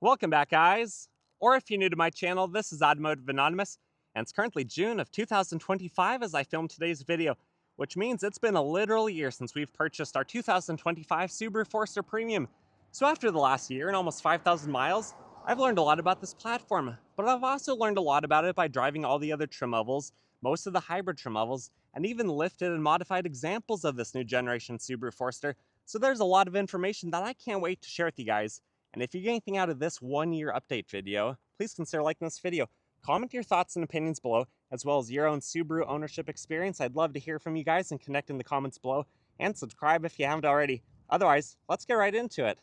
Welcome back, guys! Or if you're new to my channel, this is Automotive Anonymous, and it's currently June of 2025 as I film today's video, which means it's been a literal year since we've purchased our 2025 Subaru Forester Premium. So after the last year and almost 5,000 miles, I've learned a lot about this platform, but I've also learned a lot about it by driving all the other trim levels, most of the hybrid trim levels, and even lifted and modified examples of this new generation Subaru Forester. So there's a lot of information that I can't wait to share with you guys. And if you get anything out of this 1-year update video, please consider liking this video. Comment your thoughts and opinions below, as well as your own Subaru ownership experience. I'd love to hear from you guys and connect in the comments below. And subscribe if you haven't already. Otherwise, let's get right into it.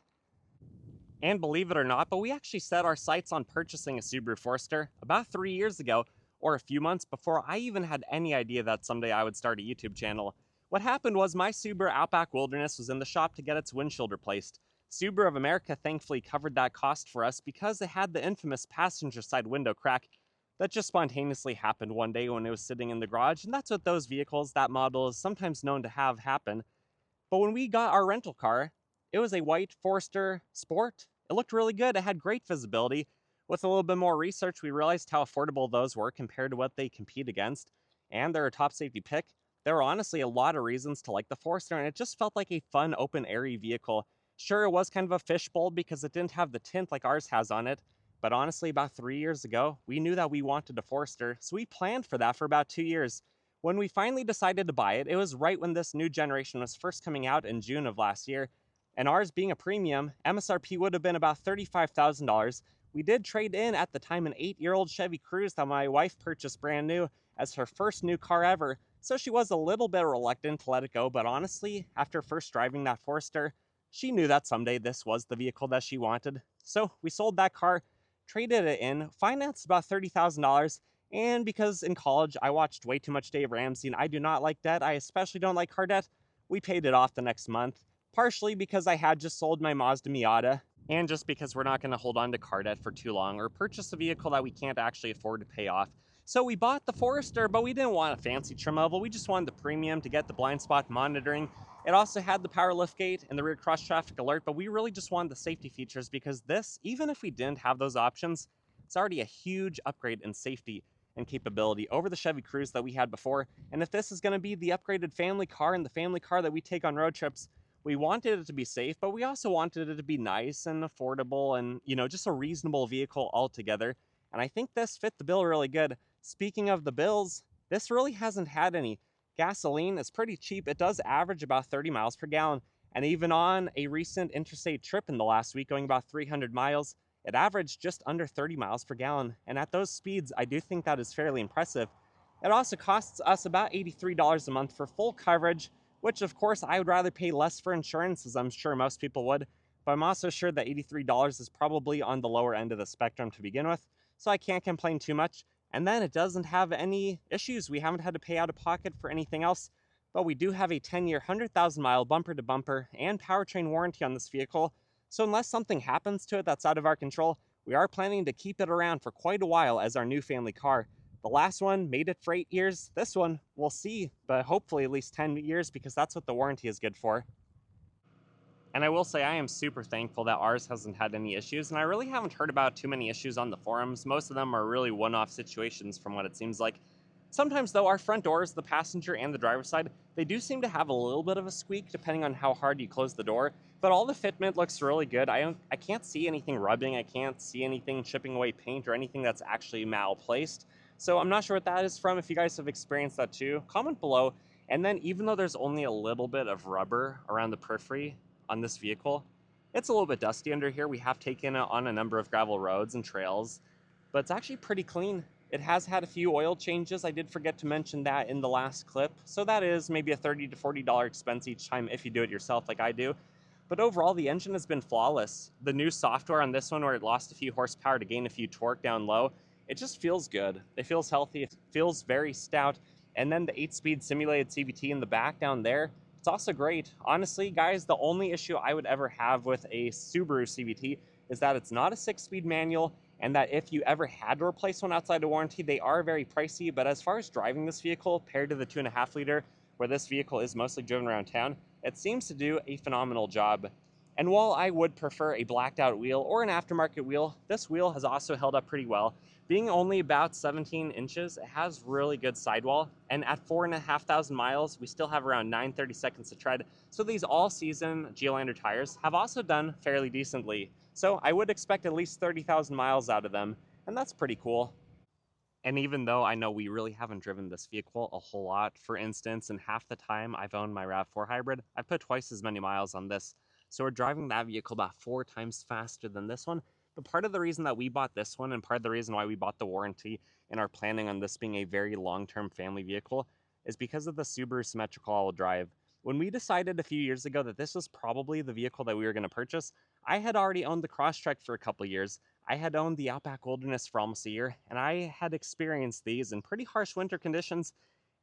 And believe it or not, but we actually set our sights on purchasing a Subaru Forester about 3 years ago, or a few months before I even had any idea that someday I would start a YouTube channel. What happened was my Subaru Outback Wilderness was in the shop to get its windshield replaced. Subaru of America thankfully covered that cost for us because it had the infamous passenger side window crack that just spontaneously happened one day when it was sitting in the garage, and that's what those vehicles, that model, is sometimes known to have happen. But when we got our rental car, it was a white Forester Sport. It looked really good. It had great visibility. With a little bit more research, we realized how affordable those were compared to what they compete against, and they're a top safety pick. There were honestly a lot of reasons to like the Forester, and it just felt like a fun, open, airy vehicle. Sure, it was kind of a fishbowl because it didn't have the tint like ours has on it, but honestly, about 3 years ago, we knew that we wanted a Forester, so we planned for that for about 2 years. When we finally decided to buy it, it was right when this new generation was first coming out in June of last year, and ours being a premium, MSRP would have been about $35,000. We did trade in at the time an 8-year-old Chevy Cruze that my wife purchased brand new as her first new car ever, so she was a little bit reluctant to let it go, but honestly, after first driving that Forester, she knew that someday this was the vehicle that she wanted. So we sold that car, traded it in, financed about $30,000, and because in college I watched way too much Dave Ramsey and I do not like debt, I especially don't like car debt, we paid it off the next month, partially because I had just sold my Mazda Miata, and just because we're not going to hold on to car debt for too long or purchase a vehicle that we can't actually afford to pay off. So we bought the Forester, but we didn't want a fancy trim level. We just wanted the premium to get the blind spot monitoring. It also had the power liftgate and the rear cross traffic alert, but we really just wanted the safety features because this, even if we didn't have those options, it's already a huge upgrade in safety and capability over the Chevy Cruze that we had before. And if this is going to be the upgraded family car and the family car that we take on road trips, we wanted it to be safe, but we also wanted it to be nice and affordable and, just a reasonable vehicle altogether. And I think this fit the bill really good. Speaking of the bills, this really hasn't had any. Gasoline is pretty cheap. It does average about 30 miles per gallon. And even on a recent interstate trip in the last week, going about 300 miles, it averaged just under 30 miles per gallon. And at those speeds, I do think that is fairly impressive. It also costs us about $83 a month for full coverage, which of course I would rather pay less for insurance, as I'm sure most people would. But I'm also sure that $83 is probably on the lower end of the spectrum to begin with, so I can't complain too much. And then it doesn't have any issues. We haven't had to pay out of pocket for anything else, but we do have a 10-year, 100,000-mile bumper-to-bumper and powertrain warranty on this vehicle. So unless something happens to it that's out of our control, we are planning to keep it around for quite a while as our new family car. The last one made it for 8 years. This one, we'll see, but hopefully at least 10 years because that's what the warranty is good for. And I will say I am super thankful that ours hasn't had any issues, and I really haven't heard about too many issues on the forums. Most of them are really one-off situations from what it seems like. Sometimes though, our front doors, the passenger and the driver's side, they do seem to have a little bit of a squeak depending on how hard you close the door, but all the fitment looks really good. I can't see anything rubbing, I can't see anything chipping away paint or anything that's actually malplaced. So I'm not sure what that is from. If you guys have experienced that too, comment below. And then even though there's only a little bit of rubber around the periphery on this vehicle, it's a little bit dusty under here. We have taken it on a number of gravel roads and trails, but it's actually pretty clean. It has had a few oil changes. I did forget to mention that in the last clip. So that is maybe a $30 to $40 expense each time if you do it yourself like I do. But overall, the engine has been flawless. The new software on this one, where it lost a few horsepower to gain a few torque down low, it just feels good. It feels healthy. It feels very stout. And then the 8-speed simulated CVT in the back down there, it's also great. Honestly, guys, the only issue I would ever have with a Subaru CVT is that it's not a 6-speed manual, and that if you ever had to replace one outside of warranty, they are very pricey. But as far as driving this vehicle, paired to the 2.5 liter, where this vehicle is mostly driven around town, it seems to do a phenomenal job. And while I would prefer a blacked out wheel or an aftermarket wheel, this wheel has also held up pretty well. Being only about 17 inches, it has really good sidewall, and at 4,500 miles, we still have around 930 seconds to tread, so these all-season Geolandar tires have also done fairly decently. So I would expect at least 30,000 miles out of them, and that's pretty cool. And even though I know we really haven't driven this vehicle a whole lot, for instance, in half the time I've owned my RAV4 hybrid, I've put twice as many miles on this. So we're driving that vehicle about 4 times faster than this one. But part of the reason that we bought this one and part of the reason why we bought the warranty and are planning on this being a very long-term family vehicle is because of the Subaru symmetrical all-wheel drive. When we decided a few years ago that this was probably the vehicle that we were going to purchase, I had already owned the Crosstrek for a couple years. I had owned the Outback Wilderness for almost a year, and I had experienced these in pretty harsh winter conditions,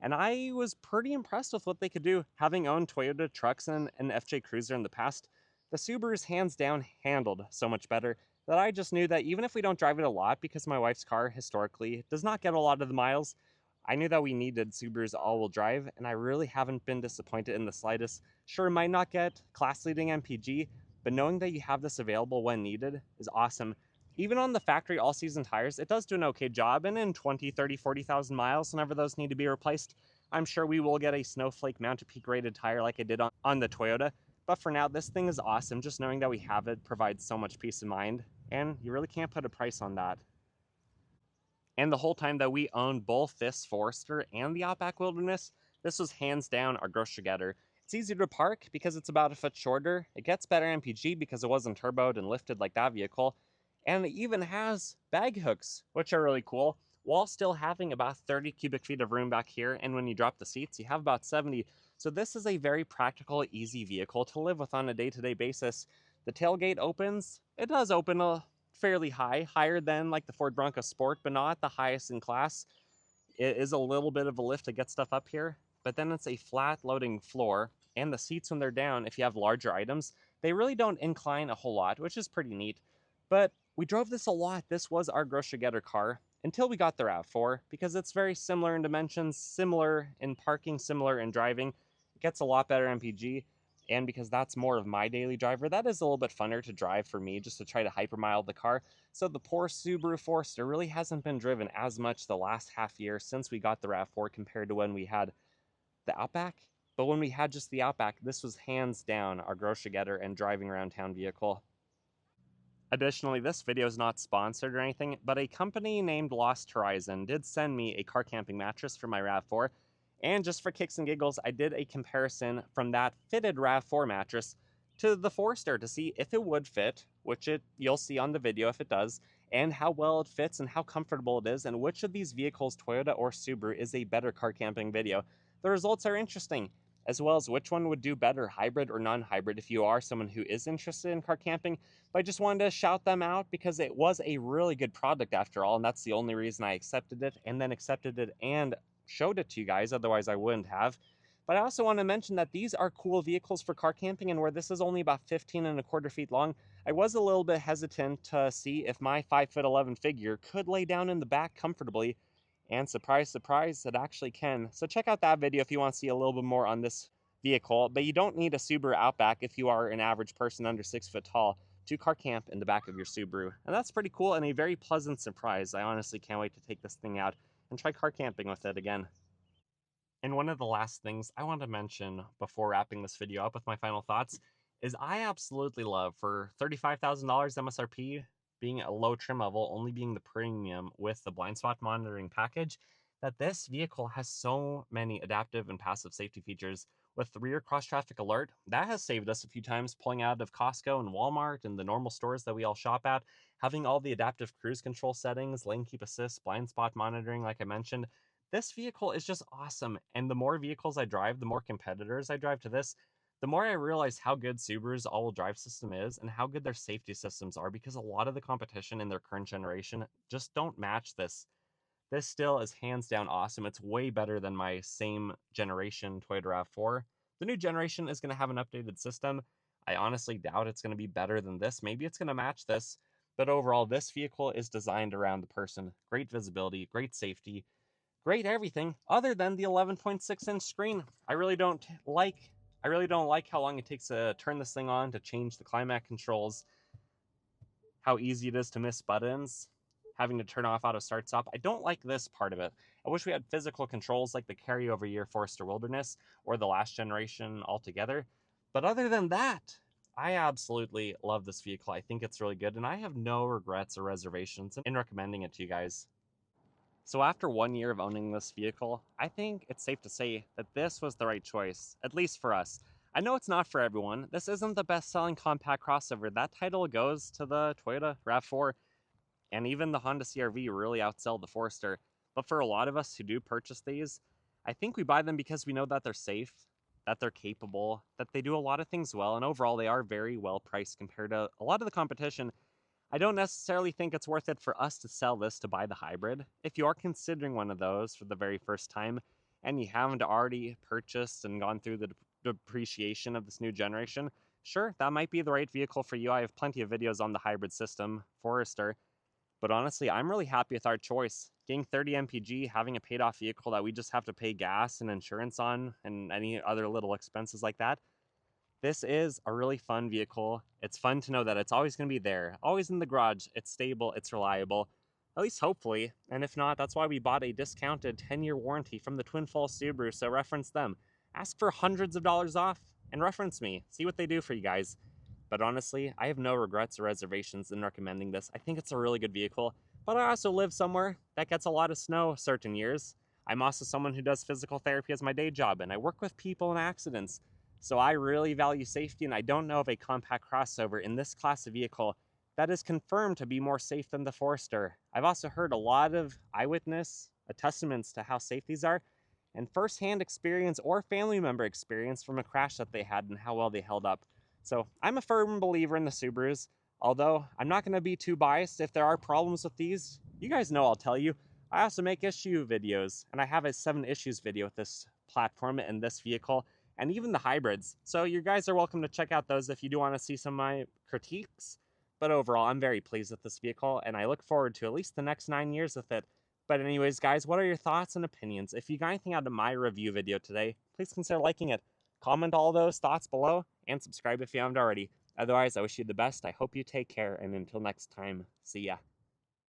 and I was pretty impressed with what they could do. Having owned Toyota trucks and an FJ Cruiser in the past, the Subaru's hands down handled so much better that I just knew that even if we don't drive it a lot, because my wife's car historically does not get a lot of the miles, I knew that we needed Subaru's all-wheel drive, and I really haven't been disappointed in the slightest. Sure, it might not get class-leading MPG, but knowing that you have this available when needed is awesome. Even on the factory all-season tires, it does do an okay job, and in 20, 30, 40,000 miles, whenever those need to be replaced, I'm sure we will get a Snowflake Mountain Peak rated tire like I did on the Toyota. But for now, this thing is awesome. Just knowing that we have it provides so much peace of mind, and you really can't put a price on that. And the whole time that we owned both this Forester and the Outback Wilderness, this was hands down our grocery getter. It's easier to park because it's about a foot shorter. It gets better MPG because it wasn't turboed and lifted like that vehicle. And it even has bag hooks, which are really cool, while still having about 30 cubic feet of room back here. And when you drop the seats, you have about 70. So this is a very practical, easy vehicle to live with on a day-to-day basis. The tailgate opens. It does open a fairly high, higher than like the Ford Bronco Sport, but not the highest in class. It is a little bit of a lift to get stuff up here, but then it's a flat loading floor, and the seats when they're down, if you have larger items, they really don't incline a whole lot, which is pretty neat. But we drove this a lot. This was our grocery getter car until we got the RAV4, because it's very similar in dimensions, similar in parking, similar in driving. It gets a lot better MPG, and because that's more of my daily driver, that is a little bit funner to drive for me, just to try to hypermile the car. So the poor Subaru Forester really hasn't been driven as much the last half year since we got the RAV4 compared to when we had the Outback. But when we had just the Outback, this was hands down our grocery getter and driving around town vehicle. Additionally, this video is not sponsored or anything, but a company named Lost Horizon did send me a car camping mattress for my RAV4, and just for kicks and giggles, I did a comparison from that fitted RAV4 mattress to the Forester to see if it would fit, which you'll see on the video if it does, and how well it fits and how comfortable it is, and which of these vehicles, Toyota or Subaru, is a better car camping video. The results are interesting, as well as which one would do better, hybrid or non-hybrid, if you are someone who is interested in car camping. But I just wanted to shout them out because it was a really good product after all, and that's the only reason I accepted it, and then accepted it and showed it to you guys, otherwise I wouldn't have. But I also want to mention that these are cool vehicles for car camping, and where this is only about 15 1/4 feet long, I was a little bit hesitant to see if my 5'11" figure could lay down in the back comfortably, and surprise, surprise, it actually can. So check out that video if you want to see a little bit more on this vehicle, but you don't need a Subaru Outback if you are an average person under 6 foot tall to car camp in the back of your Subaru. And that's pretty cool and a very pleasant surprise. I honestly can't wait to take this thing out and try car camping with it again. And one of the last things I want to mention before wrapping this video up with my final thoughts is I absolutely love, for $35,000 MSRP, being a low trim level, only being the premium with the blind spot monitoring package, that this vehicle has so many adaptive and passive safety features. With the rear cross traffic alert, that has saved us a few times pulling out of Costco and Walmart and the normal stores that we all shop at. Having all the adaptive cruise control settings, lane keep assist, blind spot monitoring, like I mentioned, this vehicle is just awesome. And the more vehicles I drive, the more competitors I drive to this, the more I realize how good Subaru's all-wheel drive system is and how good their safety systems are, because a lot of the competition in their current generation just don't match this. This still is hands down awesome. It's way better than my same generation Toyota RAV4. The new generation is going to have an updated system. I honestly doubt it's going to be better than this. Maybe it's going to match this. But overall, this vehicle is designed around the person. Great visibility, great safety, great everything other than the 11.6-inch screen. I really don't like I really don't like how long it takes to turn this thing on, to change the climate controls, how easy it is to miss buttons, having to turn off auto start stop. I don't like this part of it. I wish we had physical controls like the carryover year Forester Wilderness or the last generation altogether. But other than that, I absolutely love this vehicle. I think it's really good, and I have no regrets or reservations in recommending it to you guys. So after 1 year of owning this vehicle, I think it's safe to say that this was the right choice, at least for us. I know it's not for everyone. This isn't the best-selling compact crossover. That title goes to the Toyota RAV4, and even the Honda CR-V really outsell the Forester. But for a lot of us who do purchase these, I think we buy them because we know that they're safe, that they're capable, that they do a lot of things well, and overall they are very well priced compared to a lot of the competition. I don't necessarily think it's worth it for us to sell this to buy the hybrid. If you are considering one of those for the very first time and you haven't already purchased and gone through the depreciation of this new generation, sure, that might be the right vehicle for you. I have plenty of videos on the hybrid system, Forester, but honestly, I'm really happy with our choice. Getting 30 mpg, having a paid off vehicle that we just have to pay gas and insurance on and any other little expenses like that, this is a really fun vehicle. It's fun to know that it's always going to be there, always in the garage. It's stable, it's reliable, at least hopefully. And if not, that's why we bought a discounted 10-year warranty from the Twin Falls Subaru, so reference them. Ask for hundreds of dollars off and reference me. See what they do for you guys. But honestly, I have no regrets or reservations in recommending this. I think it's a really good vehicle, but I also live somewhere that gets a lot of snow certain years. I'm also someone who does physical therapy as my day job, and I work with people in accidents. So I really value safety, and I don't know of a compact crossover in this class of vehicle that is confirmed to be more safe than the Forester. I've also heard a lot of eyewitness testaments to how safe these are, and firsthand experience or family member experience from a crash that they had and how well they held up. So I'm a firm believer in the Subarus, although I'm not going to be too biased. If there are problems with these, you guys know I'll tell you. I also make issue videos, and I have a 7 issues video with this platform and this vehicle, and even the hybrids. So you guys are welcome to check out those if you do want to see some of my critiques. But overall, I'm very pleased with this vehicle, and I look forward to at least the next 9 years with it. But anyways, guys, what are your thoughts and opinions? If you got anything out of my review video today, please consider liking it. Comment all those thoughts below, and subscribe if you haven't already. Otherwise, I wish you the best. I hope you take care, and until next time, see ya.